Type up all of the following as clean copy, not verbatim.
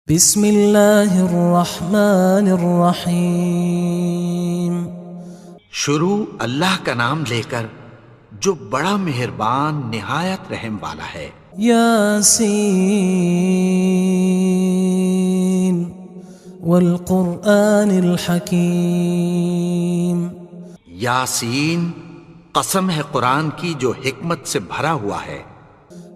بسم اللہ الرحمن الرحیم۔ شروع اللہ کا نام لے کر جو بڑا مہربان نہایت رحم والا ہے۔ یاسین والقرآن الحکیم۔ یاسین، قسم ہے قرآن کی جو حکمت سے بھرا ہوا ہے۔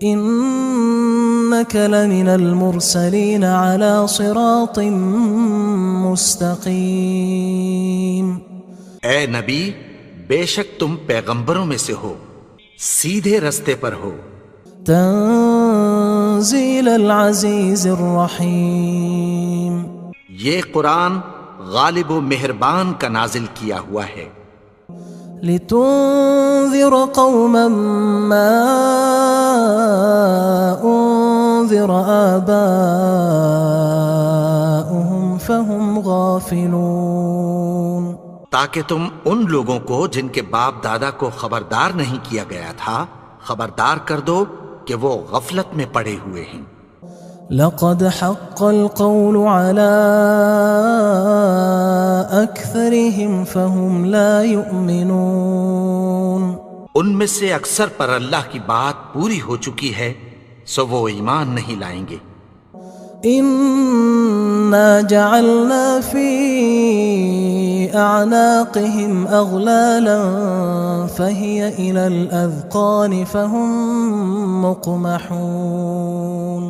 انک لمن المرسلین علی صراط مستقیم۔ اے نبی، بے شک تم پیغمبروں میں سے ہو، سیدھے رستے پر ہو۔ تنزیل العزیز الرحیم۔ یہ قرآن غالب و مہربان کا نازل کیا ہوا ہے۔ لتنذر قوما ما انذر آباؤهم فهم غافلون۔ تاکہ تم ان لوگوں کو جن کے باپ دادا کو خبردار نہیں کیا گیا تھا خبردار کر دو کہ وہ غفلت میں پڑے ہوئے ہیں۔ لقد حق القول على أكثرهم فهم لا يؤمنون۔ ان میں سے اکثر پر اللہ کی بات پوری ہو چکی ہے سو وہ ایمان نہیں لائیں گے۔ إنا جعلنا في أعناقهم أغلالا فهي إلى الأذقان فهم مقمحون۔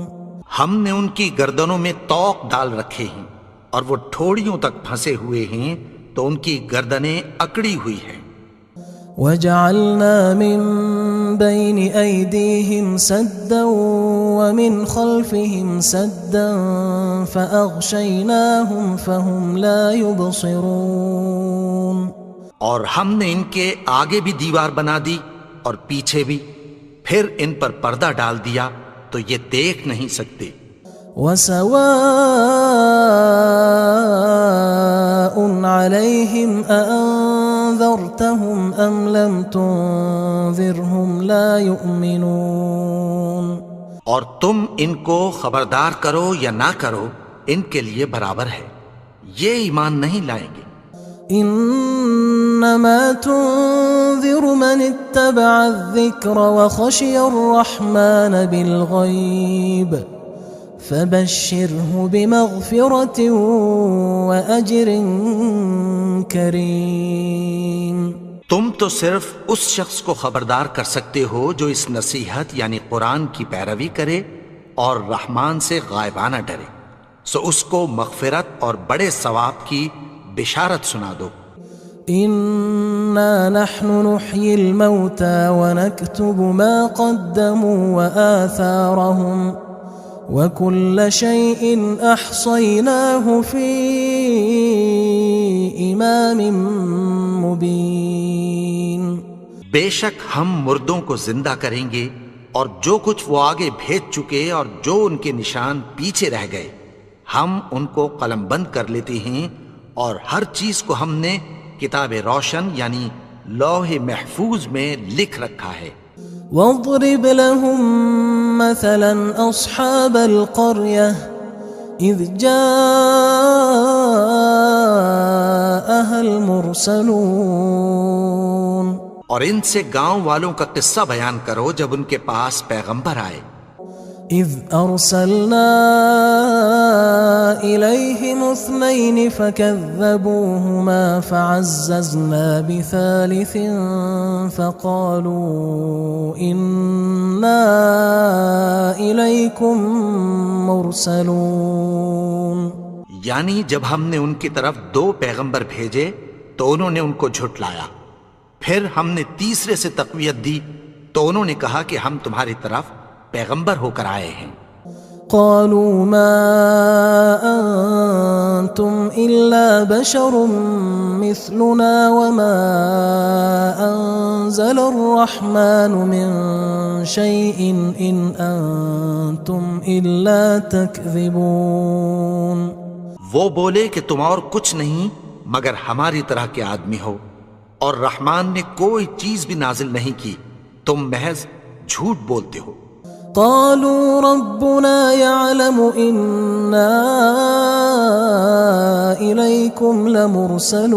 ہم نے ان کی گردنوں میں طوق ڈال رکھے ہیں اور وہ ٹھوڑیوں تک پھنسے ہوئے ہیں تو ان کی گردنیں اکڑی ہوئی ہیں۔ وجعلنا من بين أيديهم سدا ومن خلفهم سدا فأغشيناهم فهم لا يبصرون۔ اور ہم نے ان کے آگے بھی دیوار بنا دی اور پیچھے بھی، پھر ان پر پردہ ڈال دیا تو یہ دیکھ نہیں سکتے۔ وسواء عليهم أأنذرتهم أم لم تنذرهم لا يؤمنون۔ اور تم ان کو خبردار کرو یا نہ کرو ان کے لیے برابر ہے، یہ ایمان نہیں لائیں گے۔ انما تنذر من اتبع الذکر وخشی الرحمن بالغیب فبشره بمغفرة وأجر کریم۔ تم تو صرف اس شخص کو خبردار کر سکتے ہو جو اس نصیحت یعنی قرآن کی پیروی کرے اور رحمان سے غائبانہ ڈرے، سو اس کو مغفرت اور بڑے ثواب کی بشارت سنا دو۔ انا نحن نحيي الموتى ونكتب ما قدموا وآثارهم وكل شيء احصيناه في امام مبين۔ بے شک ہم مردوں کو زندہ کریں گے اور جو کچھ وہ آگے بھیج چکے اور جو ان کے نشان پیچھے رہ گئے ہم ان کو قلم بند کر لیتے ہیں، اور ہر چیز کو ہم نے کتاب روشن یعنی لوح محفوظ میں لکھ رکھا ہے۔ واضرب لهم مثلا أصحاب القرية إذ جاءها المرسلون۔ اور ان سے گاؤں والوں کا قصہ بیان کرو جب ان کے پاس پیغمبر آئے۔ إذ أرسلنا إليهم اثنين فكذبوهما فعززنا بثالث فقالوا إنا إليكم مرسلون۔ یعنی جب ہم نے ان کی طرف 2 پیغمبر بھیجے تو انہوں نے ان کو جھٹلایا، پھر ہم نے تیسرے سے تقویت دی تو انہوں نے کہا کہ ہم تمہاری طرف پیغمبر ہو کر آئے ہیں۔ قالوا ما أنتم إلا بشر مثلنا وما أنزل الرحمن من شيء إن أنتم إلا تكذبون۔ وہ بولے کہ تم اور کچھ نہیں مگر ہماری طرح کے آدمی ہو، اور رحمان نے کوئی چیز بھی نازل نہیں کی، تم محض جھوٹ بولتے ہو۔ قالوا ربنا يعلم إنا إليكم لمرسلون.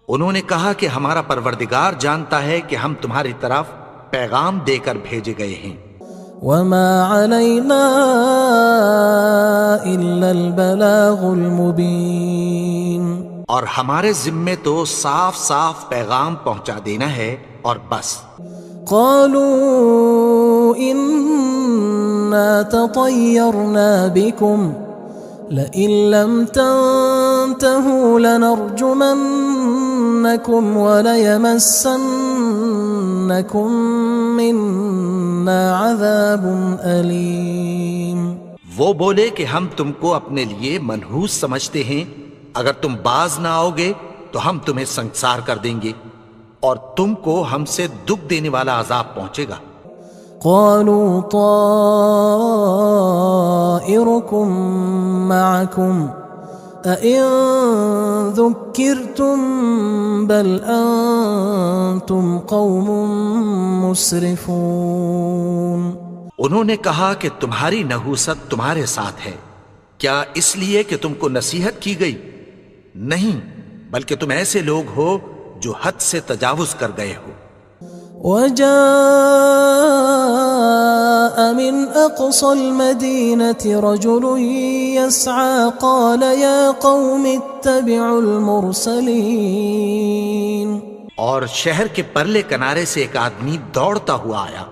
انہوں نے کہا کہ ہمارا پروردگار جانتا ہے کہ ہم تمہاری طرف پیغام دے کر بھیجے گئے ہیں. وما علينا إلا البلاغ المبين. اور ہمارے ذمے تو صاف صاف پیغام پہنچا دینا ہے اور بس. قالوا إنا تطيرنا بكم لئن لم تنتهوا لنرجمنكم وليمسنكم منا عذاب أليم. وہ بولے کہ ہم تم کو اپنے لیے منحوس سمجھتے ہیں، اگر تم باز نہ آؤ گے تو ہم تمہیں سنگسار کر دیں گے اور تم کو ہم سے دکھ دینے والا عذاب پہنچے گا. قالوا طائركم معكم أئن ذكرتم بل أنتم قوم مسرفون. انہوں نے کہا کہ تمہاری نحوست تمہارے ساتھ ہے، کیا اس لیے کہ تم کو نصیحت کی گئی؟ نہیں، بلکہ تم ایسے لوگ ہو جو حد سے تجاوز کر گئے ہو. وجاء من أقصى المدينة رجل يسعى قال يا قوم اتبعوا المرسلين. اور شہر کے پرلے کنارے سے ایک آدمی دوڑتا ہوا آیا،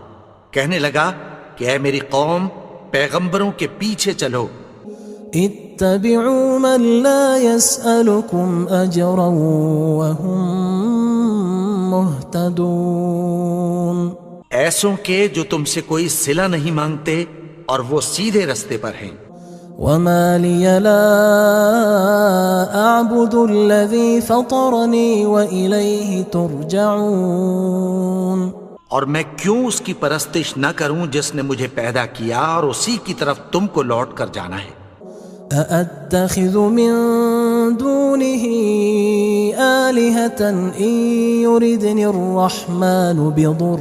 کہنے لگا کہ اے میری قوم، پیغمبروں کے پیچھے چلو. اتبعوا من لا يسألكم أجرا وهم مهتدون. ایسوں کے جو تم سے کوئی صلہ نہیں مانگتے اور وہ سیدھے رستے پر ہیں. وما لي لا أعبد الذي فطرني وإليه ترجعون. اور میں کیوں اس کی پرستش نہ کروں جس نے مجھے پیدا کیا اور اسی کی طرف تم کو لوٹ کر جانا ہے. أأتخذ من دونه آلهة إن يردني الرحمن بضر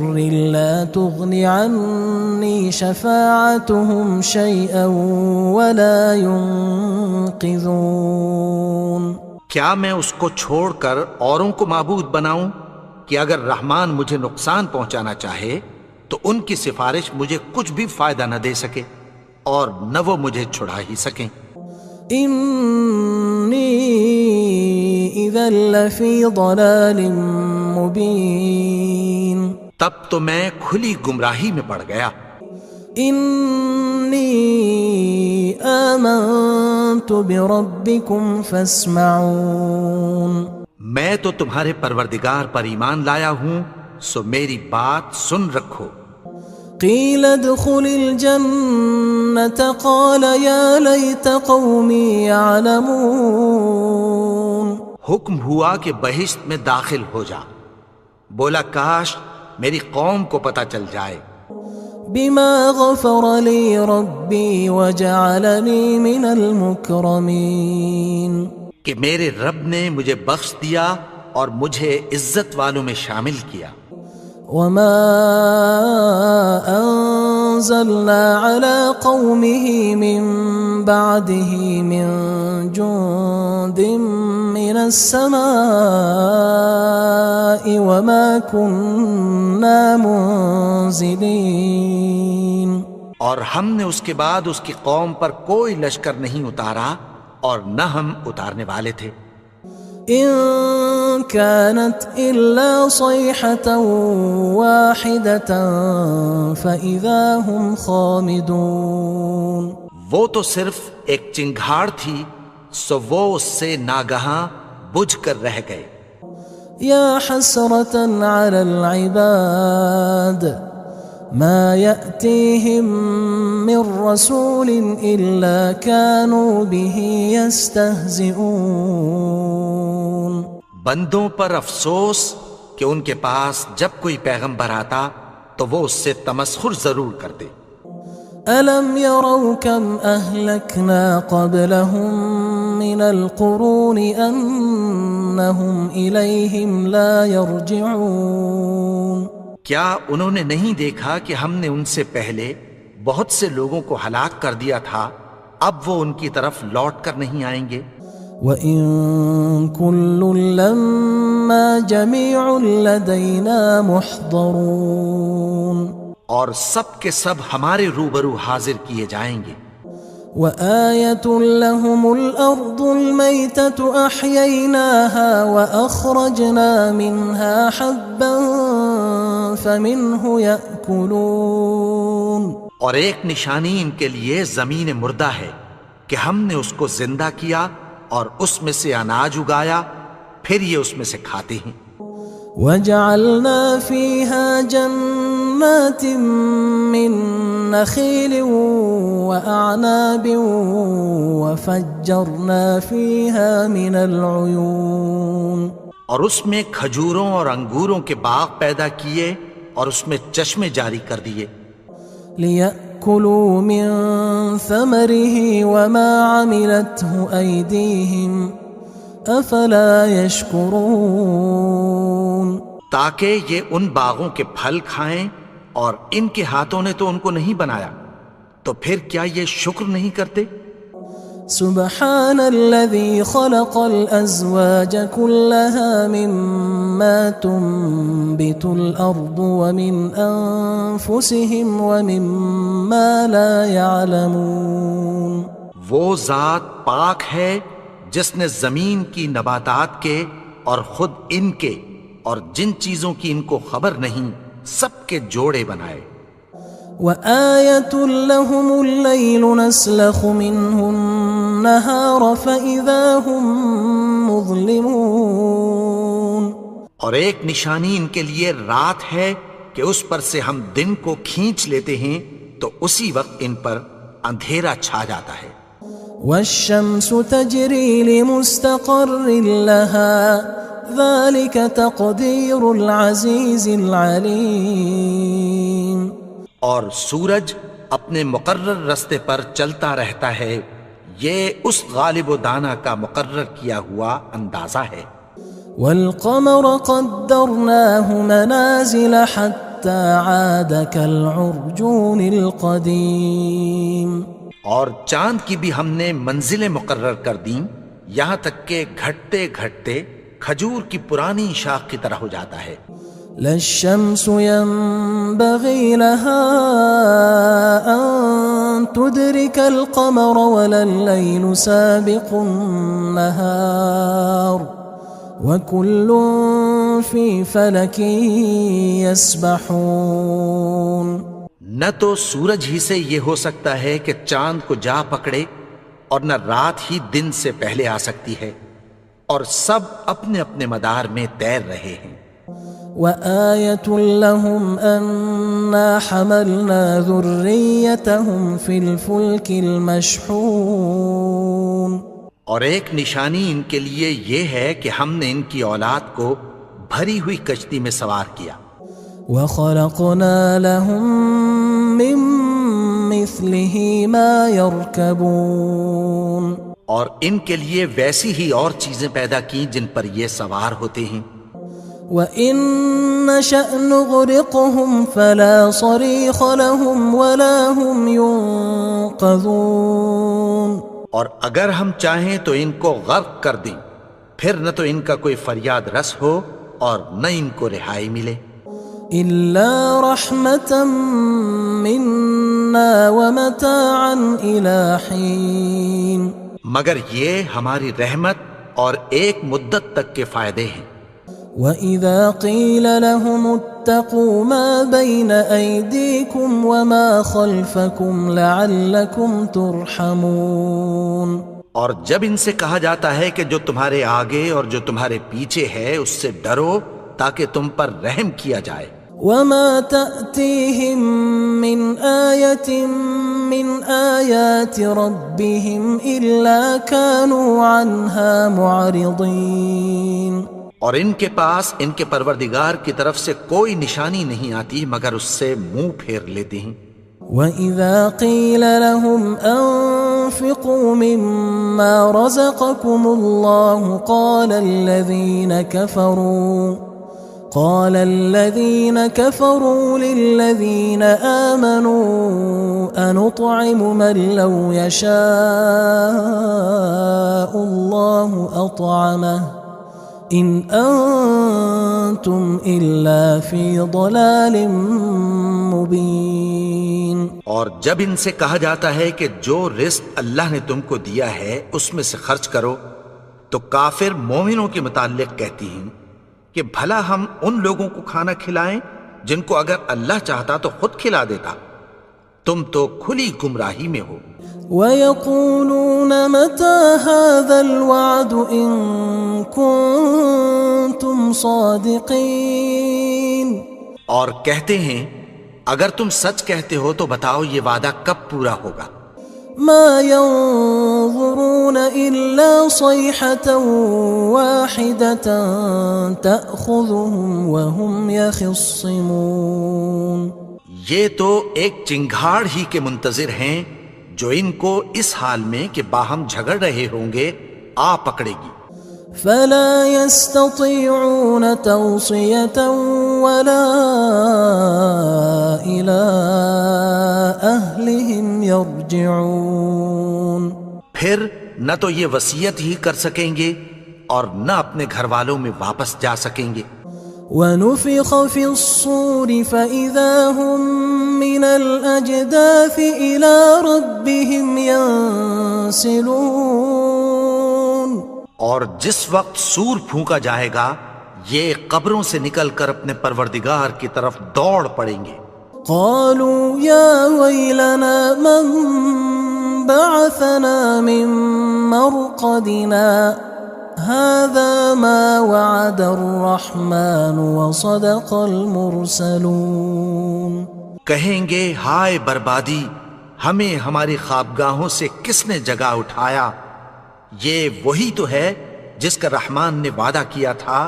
لا تغن عني شفاعتهم شيئا ولا ينقذون. کیا میں اس کو چھوڑ کر اوروں کو معبود بناؤں کہ اگر رحمان مجھے نقصان پہنچانا چاہے تو ان کی سفارش مجھے کچھ بھی فائدہ نہ دے سکے اور نہ وہ مجھے چھڑا ہی سکیں. إني إذا لفي ضلال مبين. تب تو میں کھلی گمراہی میں پڑ گیا. إني آمنت بربكم فاسمعون. میں تو تمہارے پروردگار پر ایمان لایا ہوں، سو میری بات سن رکھو. قيل ادخل الجنة قال يا ليت قومي يعلمون. حکم ہوا کہ بہشت میں داخل ہو جا. بولا کاش میری قوم کو پتہ چل جائے. بما غفر لي ربي وجعلني من المكرمين. کہ میرے رب نے مجھے بخش دیا اور مجھے عزت والوں میں شامل کیا. وما أنزلنا على قومه من بعده من جند من السماء وما كنا منزلين. اور ہم نے اس کے بعد اس کی قوم پر کوئی لشکر نہیں اتارا اور نہ ہم اتارنے والے تھے. إن كانت إلا صيحة واحدة فإذا هم خامدون. وہ تو صرف ایک چنگھاڑ تھی، سو وہ اس سے ناگہاں بجھ کر رہ گئے. يا حسرة على العباد ما يأتيهم من رسول إلا كانوا به يستهزئون. بندوں پر افسوس کہ ان کے پاس جب کوئی پیغمبر آتا تو وہ اس سے تمسخر ضرور کرتے. ألم يروا كم أهلكنا قبلهم من القرون أنهم إليهم لا يرجعون. کیا انہوں نے نہیں دیکھا کہ ہم نے ان سے پہلے بہت سے لوگوں کو ہلاک کر دیا تھا، اب وہ ان کی طرف لوٹ کر نہیں آئیں گے؟ وَإِن كُلٌّ لَمَّا جَمِيعٌ لَدَيْنَا مُحْضَرُونَ، اور سب کے سب ہمارے روبرو حاضر کیے جائیں گے۔ وَآيَةٌ لَهُمُ الْأَرْضُ الْمَيْتَةُ أَحْيَيْنَاهَا وَأَخْرَجْنَا مِنْهَا حَبًّا فَمِنْهُ يَأْكُلُونَ، اور ایک نشانی ان کے لیے زمین مردہ ہے کہ ہم نے اس کو زندہ کیا اور اس میں سے اناج اگایا، پھر یہ اس میں سے کھاتے ہیں۔ وَجَعَلْنَا فِيهَا جَنَّاتٍ مِّن نَخِيلٍ وَأَعْنَابٍ وَفَجَّرْنَا فِيهَا مِنَ الْعُيُونِ، اور اس میں کھجوروں اور انگوروں کے باغ پیدا کیے اور اس میں چشمے جاری کر دیے، لِيَأْكُلُوا مِن ثَمَرِهِ وَمَا عَمِلَتْهُ أَيْدِيهِمْ أَفَلَا يَشْكُرُونَ، تاکہ یہ ان باغوں کے پھل کھائیں، اور ان کے ہاتھوں نے تو ان کو نہیں بنایا، تو پھر کیا یہ شکر نہیں کرتے؟ سبحان الذي خلق الأزواج كلها مما تنبت الأرض ومن أنفسهم ومما لا يعلمون، وہ ذات پاک ہے جس نے زمین کی نباتات کے اور خود ان کے اور جن چیزوں کی ان کو خبر نہیں سب کے جوڑے بنائے۔ وآية لهم الليل نسلخ منه النهار فإذا هم مظلمون، اور ایک نشانی ان کے لیے رات ہے کہ اس پر سے ہم دن کو کھینچ لیتے ہیں تو اسی وقت ان پر اندھیرا چھا جاتا ہے۔ والشمس تجري لمستقر لها ذلك تقدير العزيز العليم، اور سورج اپنے مقرر رستے پر چلتا رہتا ہے، یہ اس غالب و دانا کا مقرر کیا ہوا اندازہ ہے۔ والقمر قدرناه منازل حتى عاد كالعرجون القديم، اور چاند کی بھی ہم نے منزلیں مقرر کر دیں، یہاں تک کہ گھٹتے گھٹتے کھجور کی پرانی شاخ کی طرح ہو جاتا ہے۔ لا الشمس ينبغي لها أن تدرك القمر ولا الليل سابق النهار وكل في فلك يسبحون، نہ تو سورج ہی سے یہ ہو سکتا ہے کہ چاند کو جا پکڑے، اور نہ رات ہی دن سے پہلے آ سکتی ہے، اور سب اپنے اپنے مدار میں تیر رہے ہیں۔ وآية لهم أنا حملنا ذريتهم في الفلك المشحون، اور ایک نشانی ان کے لیے یہ ہے کہ ہم نے ان کی اولاد کو بھری ہوئی کشتی میں سوار کیا۔ وخلقنا لهم من مثله ما يركبون، اور ان کے لیے ویسی ہی اور چیزیں پیدا کی جن پر یہ سوار ہوتے ہیں۔ وَإِن نَّشَأْ نُغْرِقْهُمْ فَلَا صَرِيخَ لَهُمْ وَلَا هُمْ يُنقَذُونَ، اور اگر ہم چاہیں تو ان کو غرق کر دیں، پھر نہ تو ان کا کوئی فریاد رس ہو اور نہ ان کو رہائی ملے۔ إِلَّا رَحْمَةً مِنَّا وَمَتَاعًا إِلَى حِينٍ، مگر یہ ہماری رحمت اور ایک مدت تک کے فائدے ہیں۔ وَإِذَا قِيلَ لَهُمُ اتَّقُوا مَا بَيْنَ أَيْدِيكُمْ وَمَا خَلْفَكُمْ لَعَلَّكُمْ تُرْحَمُونَ، اور جب ان سے کہا جاتا ہے کہ جو تمہارے آگے اور جو تمہارے پیچھے ہے اس سے ڈرو تاکہ تم پر رحم کیا جائے۔ وَمَا تَأْتِيهِم مِّنْ آيَةٍ مِّنْ آيَاتِ رَبِّهِمْ إِلَّا كَانُوا عَنْهَا مُعْرِضِينَ، اور ان کے پاس ان کے پروردگار کی طرف سے کوئی نشانی نہیں آتی مگر اس سے منہ پھیر لیتے ہیں۔ وَإِذَا قِيلَ لَهُمْ أَنفِقُوا مِمَّا رَزَقَكُمُ اللَّهُ قال الذين كفروا للذين آمنوا أنطعم من لو يشاء الله أطعمه إن أنتم إلا في ضلال مبين. اور جب ان سے کہا جاتا ہے کہ جو رزق اللہ نے تم کو دیا ہے اس میں سے خرچ کرو، تو کافر مومنوں کے متعلق کہتی ہیں کہ بھلا ہم ان لوگوں کو کھانا کھلائیں جن کو اگر اللہ چاہتا تو خود کھلا دیتا. تم تو کھلی گمراہی میں ہو. وَيَقُولُونَ مَتَى هَذَا الْوَعْدُ إِن كُنتُمْ صَادِقِينَ. اور کہتے ہیں اگر تم سچ کہتے ہو تو بتاؤ یہ وعدہ کب پورا ہوگا. مَا يَنظُرُونَ إِلَّا صَيْحَةً وَاحِدَةً تَأْخُذُهُمْ وَهُمْ يَخِصِّمُونَ. یہ تو ایک چنگھاڑ ہی کے منتظر ہیں جو ان کو اس حال میں کہ باہم جھگڑ رہے ہوں گے آ پکڑے گی. فلا يستطيعون توصية ولا إلى أهلهم يرجعون. پھر نہ تو یہ وصیت ہی کر سکیں گے اور نہ اپنے گھر والوں میں واپس جا سکیں گے. ونفخ في الصور فإذا هم من الأجداث إلى ربهم ينسلون. اور جس وقت سور پھونکا جائے گا یہ قبروں سے نکل کر اپنے پروردگار کی طرف دوڑ پڑیں گے. قالوا يا ويلنا من بعثنا من مرقدنا هذا ما وعد الرحمن وصدق المرسلون. کہیں گے ہائے بربادی، ہمیں ہماری خوابگاہوں سے کس نے جگا اٹھایا. یہ وہی تو ہے جس کا رحمان نے وعدہ کیا تھا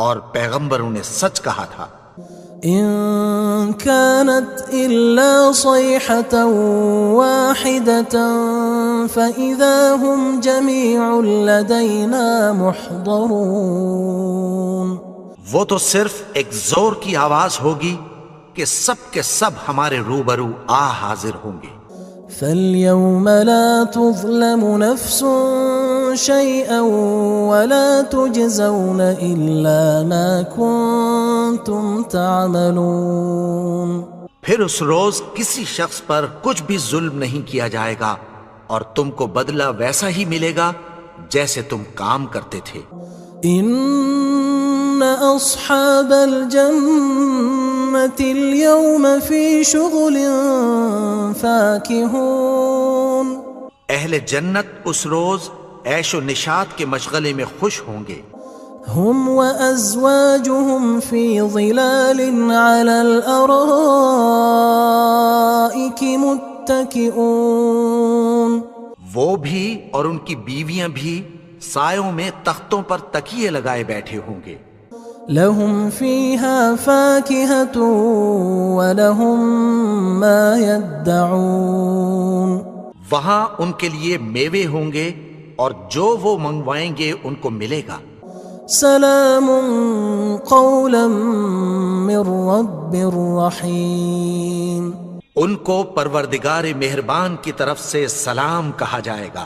اور پیغمبروں نے سچ کہا تھا. إن كانت إلا صيحة واحدة فإذا هم جميع لدينا محضرون. وہ تو صرف ایک زور کی آواز ہوگی کہ سب کے سب ہمارے روبرو آ حاضر ہوں گے. فاليوم لا تظلم نفس شيئا ولا تجزون إلا ما كنتم تعملون. پھر اس روز کسی شخص پر کچھ بھی ظلم نہیں کیا جائے گا اور تم کو بدلہ ویسا ہی ملے گا جیسے تم کام کرتے تھے. إن أصحاب الجنة اليوم في شغل فاكهون. اہل جنت اس روز عیش و نشاط کے مشغلے میں خوش ہوں گے. هم وأزواجهم في ظلال على الأرائك متكئون. وہ بھی اور ان کی بیویاں بھی سایوں میں تختوں پر تکیے لگائے بیٹھے ہوں گے. لهم فيها فاكهة ولهم ما يدعون. وہاں ان کے لیے میوے ہوں گے اور جو وہ منگوائیں گے ان کو ملے گا. سلام قولا من رب رحیم. ان کو پروردگار مہربان کی طرف سے سلام کہا جائے گا.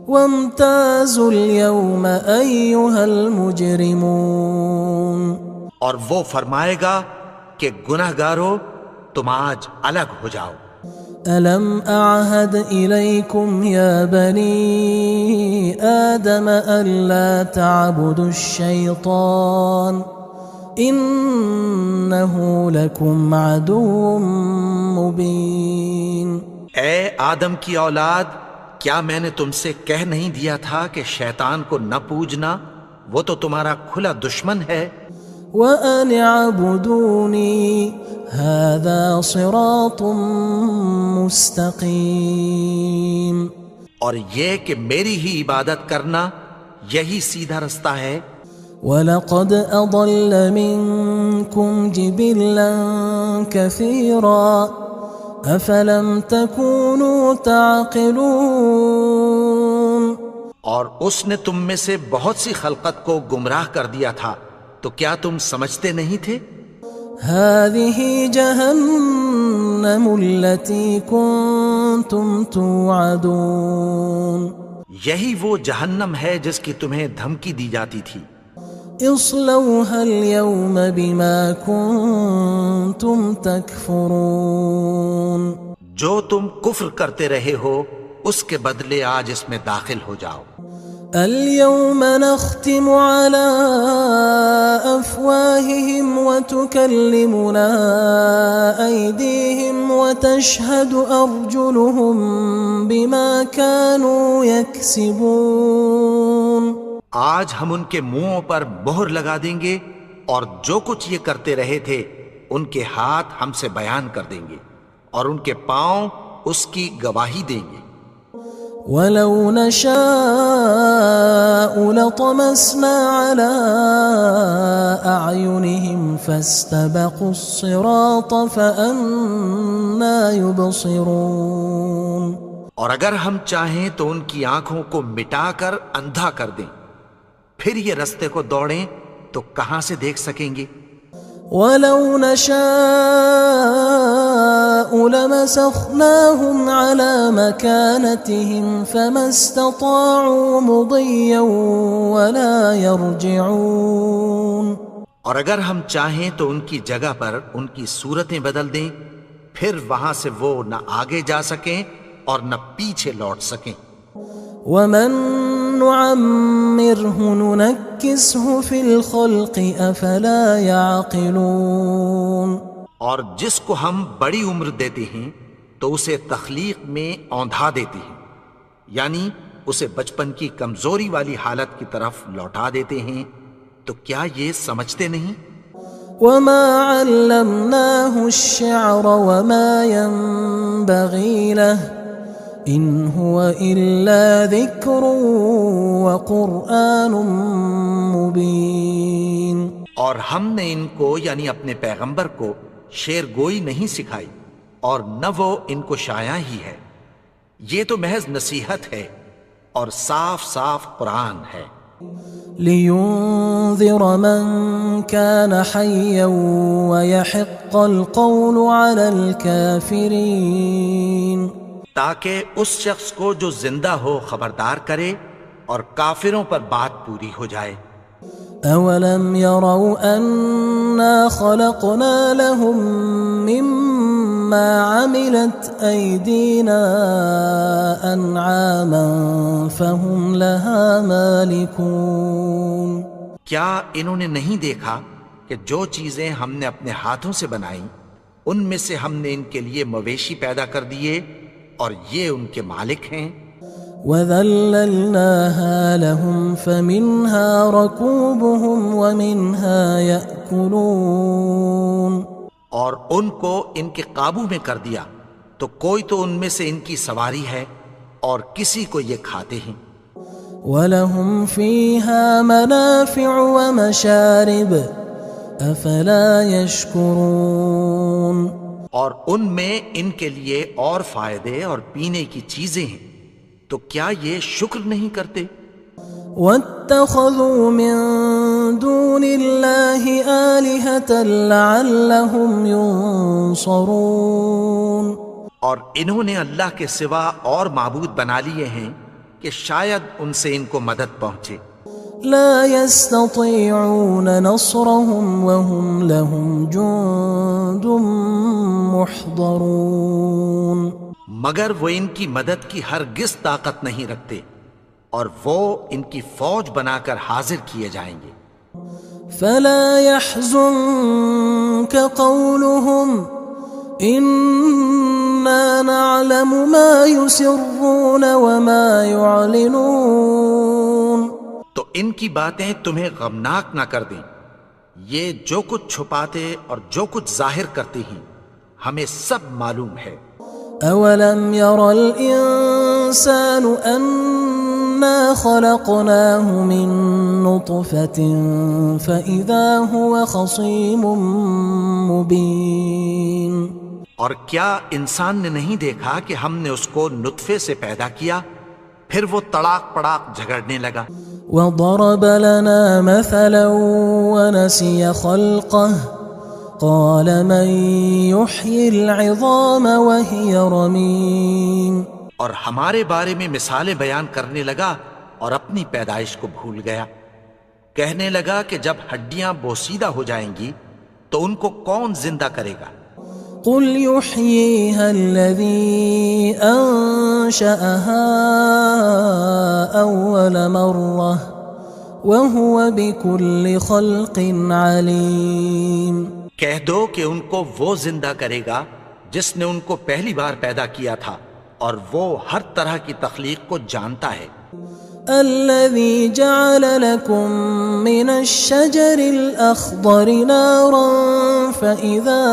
وامتازوا اليوم أيها المجرمون. اور وہ فرمائے گا کہ گناہگارو تم آج الگ ہو جاؤ. ألم أعهد إليكم يا بني آدم ألا تعبدوا الشيطان إنه لكم عدو مبين. اے آدم کی اولاد، کیا میں نے تم سے کہہ نہیں دیا تھا کہ شیطان کو نہ پوجنا، وہ تو تمہارا کھلا دشمن ہے. وَأَنِ اعْبُدُونِي هَذَا صِرَاطٌ مُسْتَقِيمٌ. اور یہ کہ میری ہی عبادت کرنا یہی سیدھا رستہ ہے. وَلَقَدْ أَضَلَّ مِنْكُمْ جِبِلًّا كَثِيرًا أَفَلَمْ تَكُونُوا تَعْقِلُونَ. اور اس نے تم میں سے بہت سی خلقت کو گمراہ کر دیا تھا، تو کیا تم سمجھتے نہیں تھے؟ هذه جهنم التي كنتم توعدون یہی وہ جہنم ہے جس کی تمہیں دھمکی دی جاتی تھی۔ اصلوها اليوم بما كنتم تكفرون جو تم کفر کرتے رہے ہو اس کے بدلے آج اس میں داخل ہو جاؤ۔ اليوم نختم على أفواههم وتكلمنا أيديهم وتشهد أرجلهم بما كانوا يكسبون آج ہم ان کے منہوں پر مہر لگا دیں گے اور جو کچھ یہ کرتے رہے تھے ان کے ہاتھ ہم سے بیان کر دیں گے اور ان کے پاؤں اس کی گواہی دیں گے۔ وَلَوْ نَشَاءُ لَطَمَسْنَا عَلَىٰ أَعْيُنِهِمْ فَاسْتَبَقُوا الصِّرَاطَ فَأَنَّىٰ يُبْصِرُونَ اور اگر ہم چاہیں تو ان کی آنکھوں کو مٹا کر اندھا کر دیں، پھر یہ رستے کو دوڑیں تو کہاں سے دیکھ سکیں گے؟ وَلَوْ نَشَاءُ لَمَسَخْنَاهُمْ عَلَىٰ مَكَانَتِهِمْ فَمَا اسْتَطَاعُوا مُضِيًّا وَلَا يَرْجِعُونَ اور اگر ہم چاہیں تو ان کی جگہ پر ان کی صورتیں بدل دیں، پھر وہاں سے وہ نہ آگے جا سکیں اور نہ پیچھے لوٹ سکیں۔ وَمَن نُعَمِّرْهُ نُنَكِّسْهُ فِي الْخَلْقِ أَفَلَا يَعْقِلُونَ اور جس کو ہم بڑی عمر دیتے ہیں تو اسے تخلیق میں اوندھا دیتے ہیں، یعنی اسے بچپن کی کمزوری والی حالت کی طرف لوٹا دیتے ہیں، تو کیا یہ سمجھتے نہیں؟ وَمَا عَلَّمْنَاهُ الشِّعْرَ وَمَا يَنبَغِي لَهُ إِنْ هُوَ إِلَّا ذِكْرٌ وَقُرْآنٌ مُبِينٌ اور ہم نے ان کو یعنی اپنے پیغمبر کو شعر گوئی نہیں سکھائی اور نہ وہ ان کو شایع ہی ہے، یہ تو محض نصیحت ہے اور صاف صاف قرآن ہے۔ لِيُنذِرَ مَن كَانَ حَيًّا وَيَحِقَّ الْقَوْلُ عَلَى الْكَافِرِينَ تاکہ اس شخص کو جو زندہ ہو خبردار کرے اور کافروں پر بات پوری ہو جائے۔ أَوَلَمْ يَرَوْا أَنَّا خَلَقْنَا لَهُم مِّمَّا عَمِلَتْ أَيْدِينَا أَنْعَامًا فَهُمْ لَهَا مَالِكُونَ کیا انہوں نے نہیں دیکھا کہ جو چیزیں ہم نے اپنے ہاتھوں سے بنائیں ان میں سے ہم نے ان کے لیے مویشی پیدا کر دیے اور یہ ان کے مالک ہیں۔ وَذَلَّلْنَاهَا لَهُمْ فَمِنْهَا رَكُوبُهُمْ وَمِنْهَا يَأْكُلُونَ اور ان کو ان کے قابو میں کر دیا تو کوئی تو ان میں سے ان کی سواری ہے اور کسی کو یہ کھاتے ہیں۔ وَلَهُمْ فِيهَا مَنَافِعُ وَمَشَارِبُ أَفَلَا يَشْكُرُونَ اور ان میں ان کے لیے اور فائدے اور پینے کی چیزیں ہیں، تو کیا یہ شکر نہیں کرتے؟ وَاتَّخَذُوا مِن دُونِ اللَّهِ آلِهَةً لَعَلَّهُمْ يُنصَرُونَ اور انہوں نے اللہ کے سوا اور معبود بنا لیے ہیں کہ شاید ان سے ان کو مدد پہنچے۔ لا يستطيعون نصرهم وهم لهم جند محضرون مگر وہ ان کی مدد کی ہرگز طاقت نہیں رکھتے اور وہ ان کی فوج بنا کر حاضر کیے جائیں گے۔ فلا يحزنك قولهم إنا نعلم ما يسرون وما يعلنون تو ان کی باتیں تمہیں غمناک نہ کر دیں، یہ جو کچھ چھپاتے اور جو کچھ ظاہر کرتے ہیں ہمیں سب معلوم ہے۔ أَوَلَمْ يَرَ الْإِنسَانُ أَنَّا خَلَقْنَاهُ مِن نُّطْفَةٍ فَإِذَا هُوَ خَصِيمٌ مُّبِينٌ اور کیا انسان نے نہیں دیکھا کہ ہم نے اس کو نطفے سے پیدا کیا، پھر وہ تڑاک پڑاک جھگڑنے لگا۔ وضرب لنا مثلا ونسي خلقه قال من يحيي العظام وهي رميم. اور ہمارے بارے میں مثالیں بیان کرنے لگا اور اپنی پیدائش کو بھول گیا. کہنے لگا کہ جب ہڈیاں بوسیدہ ہو جائیں گی تو ان کو کون زندہ کرے گا؟ قل يحييها الذي أنشأها أول مرة وهو بكل خلق عليم. کہہ دو کہ ان کو وہ زندہ کرے گا جس نے ان کو پہلی بار پیدا کیا تھا اور وہ ہر طرح کی تخلیق کو جانتا ہے. الذي جعل لكم من الشجر الأخضر نارا فإذا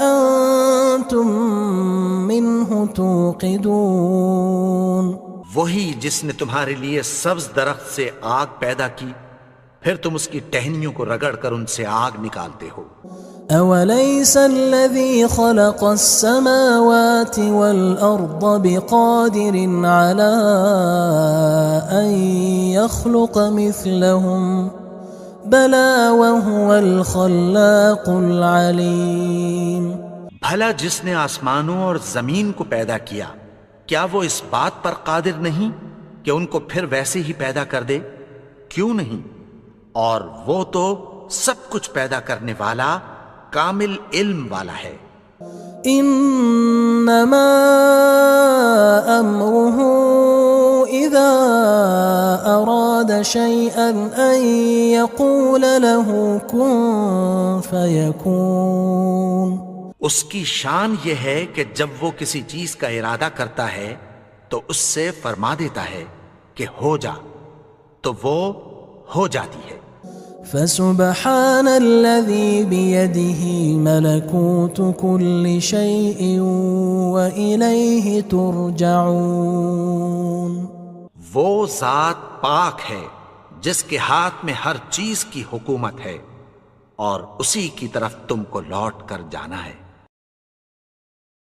أنتم منه توقدون. وہی جس نے تمہارے لیے سبز درخت سے آگ پیدا کی پھر تم اس کی ٹہنیوں کو رگڑ کر ان سے آگ نکالتے ہو. أوليس الذي خلق السماوات والأرض بقادر على أن يخلق مثلهم بلى وهو الخلاق العليم. بھلا جس نے آسمانوں اور زمین کو پیدا کیا کیا وہ اس بات پر قادر نہیں کہ ان کو پھر ویسے ہی پیدا کر دے؟ کیوں نہیں؟ اور وہ تو سب کچھ پیدا کرنے والا کامل علم والا ہے. انما امره اذا اراد شيئا ان يقول له كن فيكون. اس کی شان یہ ہے کہ جب وہ کسی چیز کا ارادہ کرتا ہے تو اس سے فرما دیتا ہے کہ ہو جا تو وہ ہو جاتی ہے. فسبحان الذي بيده ملكوت كل شيء وإليه ترجعون. وہ ذات پاک ہے جس کے ہاتھ میں ہر چیز کی حکومت ہے اور اسی کی طرف تم کو لوٹ کر جانا ہے.